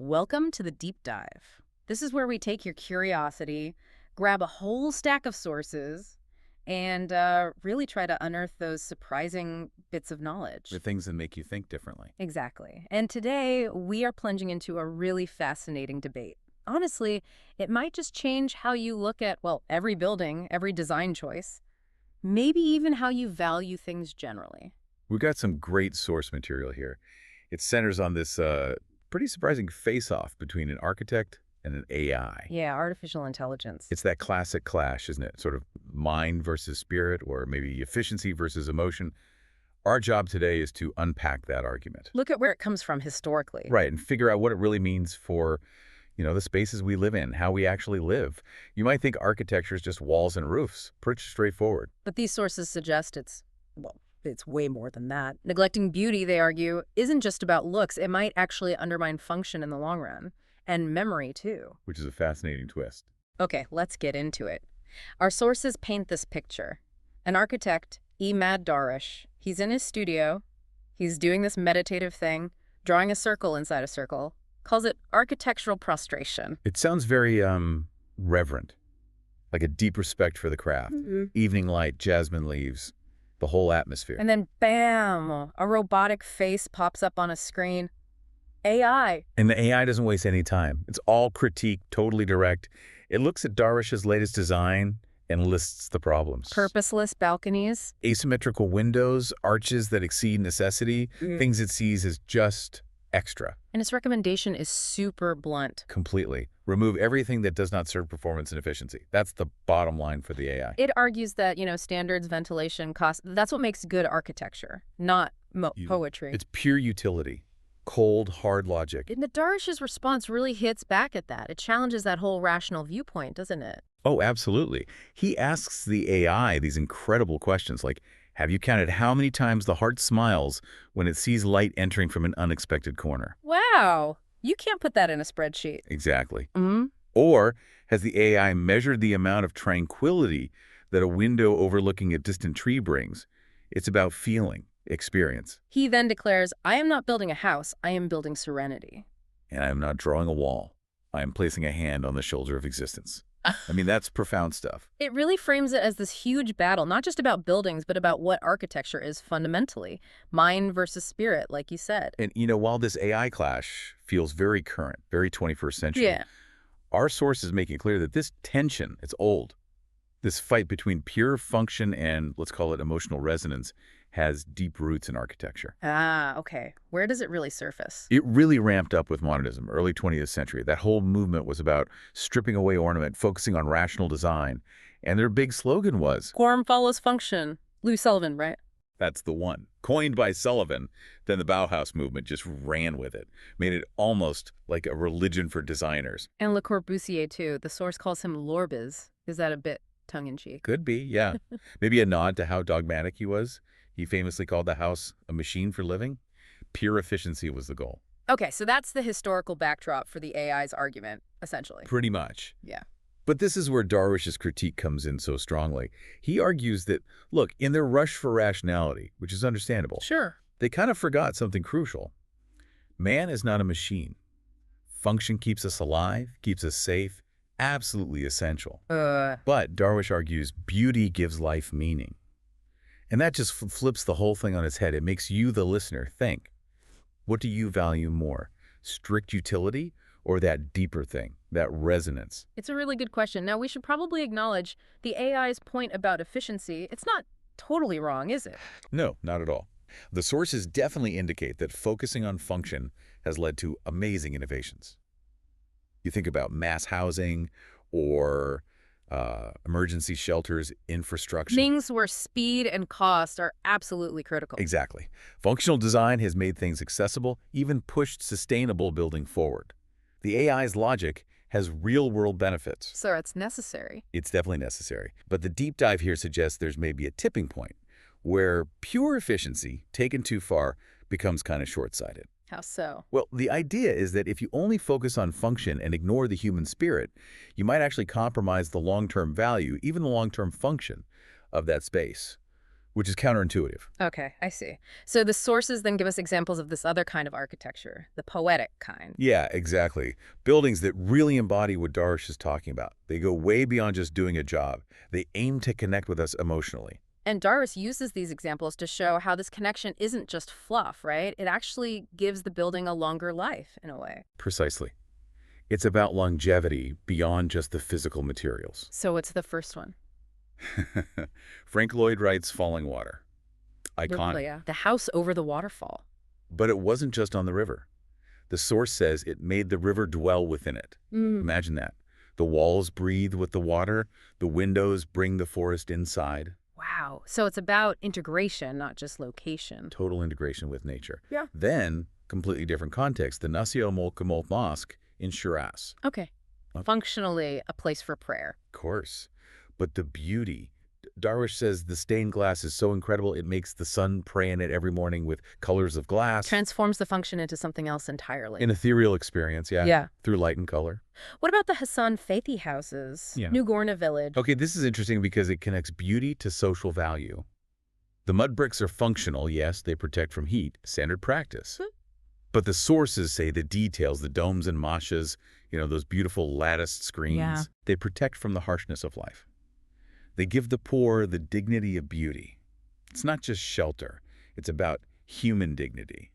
Welcome to the deep dive. This is where we take your curiosity, grab a whole stack of sources, and really try to unearth those surprising bits of knowledge. The things that make you think differently. Exactly. And today we are plunging into a really fascinating debate. Honestly, it might just change how you look at, well, every building, every design choice, maybe even how you value things generally. We've got some great source material here. It centers on this pretty surprising face-off between an architect and an AI. Yeah, artificial intelligence. It's that classic clash, isn't it? Sort of mind versus spirit, or maybe efficiency versus emotion. Our job today is to unpack that argument. Look at where it comes from historically. Right, and figure out what it really means for, the spaces we live in, how we actually live. You might think architecture is just walls and roofs. Pretty straightforward. But these sources suggest it's way more than that. Neglecting beauty, they argue, isn't just about looks. It might actually undermine function in the long run. And memory, too. Which is a fascinating twist. Okay, let's get into it. Our sources paint this picture. An architect, Imad Darouich, he's in his studio. He's doing this meditative thing, drawing a circle inside a circle. Calls it architectural prostration. It sounds very reverent, like a deep respect for the craft. Evening light, jasmine leaves, the whole atmosphere. And then, bam, a robotic face pops up on a screen. AI. And the AI doesn't waste any time. It's all critique, totally direct. It looks at Darouich's latest design and lists the problems. Purposeless balconies. Asymmetrical windows, arches that exceed necessity, things it sees as just extra. And its recommendation is super blunt. Completely. Remove everything that does not serve performance and efficiency. That's the bottom line for the AI. It argues that, standards, ventilation, cost, that's what makes good architecture, not poetry. It's pure utility. Cold, hard logic. And the Darouich's response really hits back at that. It challenges that whole rational viewpoint, doesn't it? Oh, absolutely. He asks the AI these incredible questions like, have you counted how many times the heart smiles when it sees light entering from an unexpected corner? Wow. You can't put that in a spreadsheet. Exactly. Mm-hmm. Or has the AI measured the amount of tranquility that a window overlooking a distant tree brings? It's about feeling, experience. He then declares, I am not building a house, I am building serenity. And I am not drawing a wall. I am placing a hand on the shoulder of existence. I mean, that's profound stuff. It really frames it as this huge battle, not just about buildings, but about what architecture is fundamentally. Mind versus spirit, like you said. And, while this AI clash feels very current, very 21st century, Yeah. Our sources make it clear that this tension, it's old. This fight between pure function and, let's call it, emotional resonance, has deep roots in architecture. Ah, okay. Where does it really surface? It really ramped up with modernism, early 20th century. That whole movement was about stripping away ornament, focusing on rational design. And their big slogan was, Form follows function. Lou Sullivan, right? that's the one. Coined by Sullivan, then the Bauhaus movement just ran with it, made it almost like a religion for designers. And Le Corbusier, too. The source calls him L'Orbis. Is that a bit tongue-in-cheek? Could be, yeah. Maybe a nod to how dogmatic he was. He famously called the house a machine for living. Pure efficiency was the goal. Okay, so that's the historical backdrop for the AI's argument, essentially. Pretty much. Yeah. But this is where Darouich's critique comes in so strongly. He argues that, look, in their rush for rationality, which is understandable, Sure. they kind of forgot something crucial. Man is not a machine. Function keeps us alive, keeps us safe, absolutely essential. But Darouich argues beauty gives life meaning. And that just flips the whole thing on its head. It makes you, the listener, think. What do you value more, strict utility or that deeper thing, that resonance? It's a really good question. Now, we should probably acknowledge the AI's point about efficiency. It's not totally wrong, is it? No, not at all. The sources definitely indicate that focusing on function has led to amazing innovations. You think about mass housing or emergency shelters, infrastructure. Things where speed and cost are absolutely critical. Exactly. Functional design has made things accessible, even pushed sustainable building forward. The AI's logic has real-world benefits. So it's necessary. It's definitely necessary. But the deep dive here suggests there's maybe a tipping point where pure efficiency, taken too far, becomes kind of short-sighted. How so? Well, the idea is that if you only focus on function and ignore the human spirit, you might actually compromise the long-term value, even the long-term function of that space. which is counterintuitive. Okay, I see. So the sources then give us examples of this other kind of architecture, the poetic kind. Yeah, exactly. Buildings that really embody what Darouich is talking about. They go way beyond just doing a job. They aim to connect with us emotionally. And Darouich uses these examples to show how this connection isn't just fluff, right? It actually gives the building a longer life, in a way. Precisely. It's about longevity beyond just the physical materials. So what's the first one? Frank Lloyd Wright's Falling Water. Iconic. Yeah. The house over the waterfall. But it wasn't just on the river. The source says it made the river dwell within it. Imagine that. The walls breathe with the water. The windows bring the forest inside. Wow. So it's about integration, not just location. Total integration with nature. Yeah. Then, completely different context, the Nasio Molkamol Mosque in Shiraz. Okay. Functionally a place for prayer. Of course. But the beauty. Darouich says the stained glass is so incredible it makes the sun pray in it every morning with colors of glass. Transforms the function into something else entirely. An ethereal experience, yeah. Yeah. Through light and color. What about the Hassan Fathi houses? Yeah. New Gorna village. Okay, this is interesting because it connects beauty to social value. The mud bricks are functional, yes, they protect from heat, standard practice. But the sources say the details, the domes and mashas, those beautiful latticed screens, they protect from the harshness of life. They give the poor the dignity of beauty. It's not just shelter. It's about human dignity,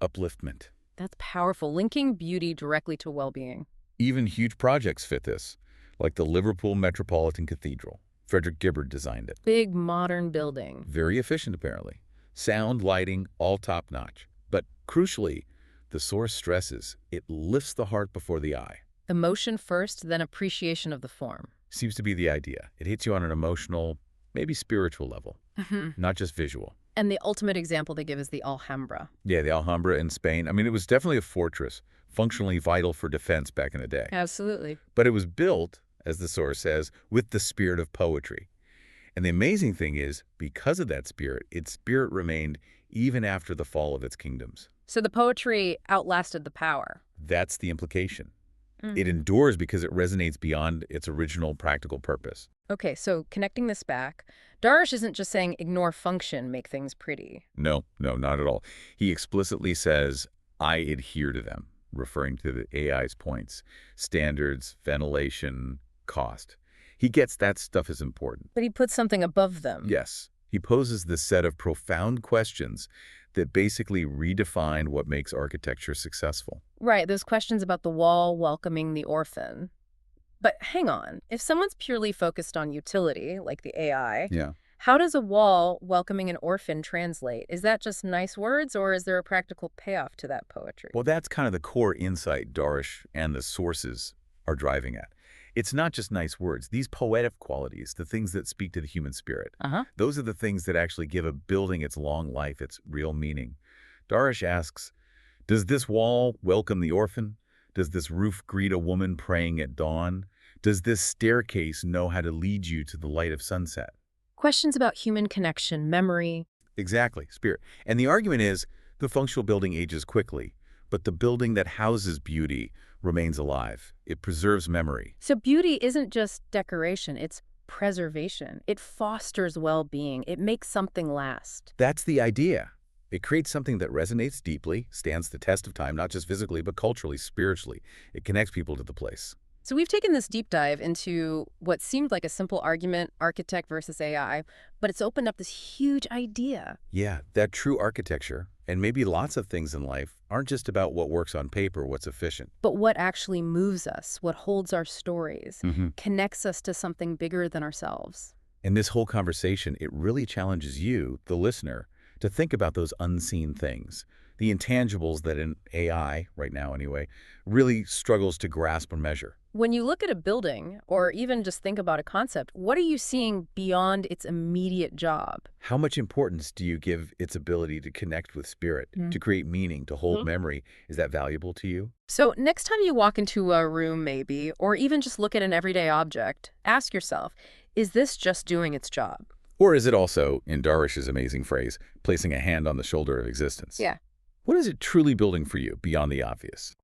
upliftment. That's powerful, linking beauty directly to well-being. Even huge projects fit this, like the Liverpool Metropolitan Cathedral. Frederick Gibbard designed it. Big modern building. Very efficient, apparently. Sound, lighting, all top-notch. But crucially, the source stresses it lifts the heart before the eye. Emotion first, then appreciation of the form. Seems to be the idea. It hits you on an emotional, maybe spiritual level, not just visual. And the ultimate example they give is the Alhambra. Yeah, the Alhambra in Spain. I mean, it was definitely a fortress, functionally vital for defense back in the day. Absolutely. But it was built, as the source says, with the spirit of poetry. And the amazing thing is, because of that spirit, its spirit remained even after the fall of its kingdoms. So the poetry outlasted the power. That's the implication. It endures because it resonates beyond its original practical purpose. Okay, so connecting this back, Darouich isn't just saying ignore function, make things pretty. No, not at all. He explicitly says, I adhere to them, referring to the AI's points, standards, ventilation, cost. He gets that stuff is important. But he puts something above them. Yes. He poses this set of profound questions that basically redefine what makes architecture successful. Right, those questions about the wall welcoming the orphan. But hang on, if someone's purely focused on utility, like the AI, how does a wall welcoming an orphan translate? Is that just nice words, or is there a practical payoff to that poetry? Well, that's kind of the core insight Darouich and the sources are driving at. It's not just nice words. These poetic qualities, the things that speak to the human spirit, those are the things that actually give a building its long life, its real meaning. Darouich asks, does this wall welcome the orphan? Does this roof greet a woman praying at dawn? Does this staircase know how to lead you to the light of sunset? Questions about human connection, memory. Exactly, spirit. And the argument is the functional building ages quickly, but the building that houses beauty remains alive. It preserves memory. So beauty isn't just decoration, it's preservation. It fosters well-being. It makes something last. That's the idea. It creates something that resonates deeply, stands the test of time, not just physically, but culturally, spiritually. It connects people to the place. So we've taken this deep dive into what seemed like a simple argument, architect versus AI, but it's opened up this huge idea. Yeah, that true architecture, and maybe lots of things in life, aren't just about what works on paper, what's efficient. But what actually moves us, what holds our stories, connects us to something bigger than ourselves. In this whole conversation, it really challenges you, the listener, to think about those unseen things, the intangibles that an AI, right now anyway, really struggles to grasp or measure. When you look at a building, or even just think about a concept, what are you seeing beyond its immediate job? How much importance do you give its ability to connect with spirit, to create meaning, to hold memory? Is that valuable to you? So next time you walk into a room maybe, or even just look at an everyday object, ask yourself, is this just doing its job? Or is it also, in Darouich's amazing phrase, placing a hand on the shoulder of existence? Yeah. What is it truly building for you beyond the obvious?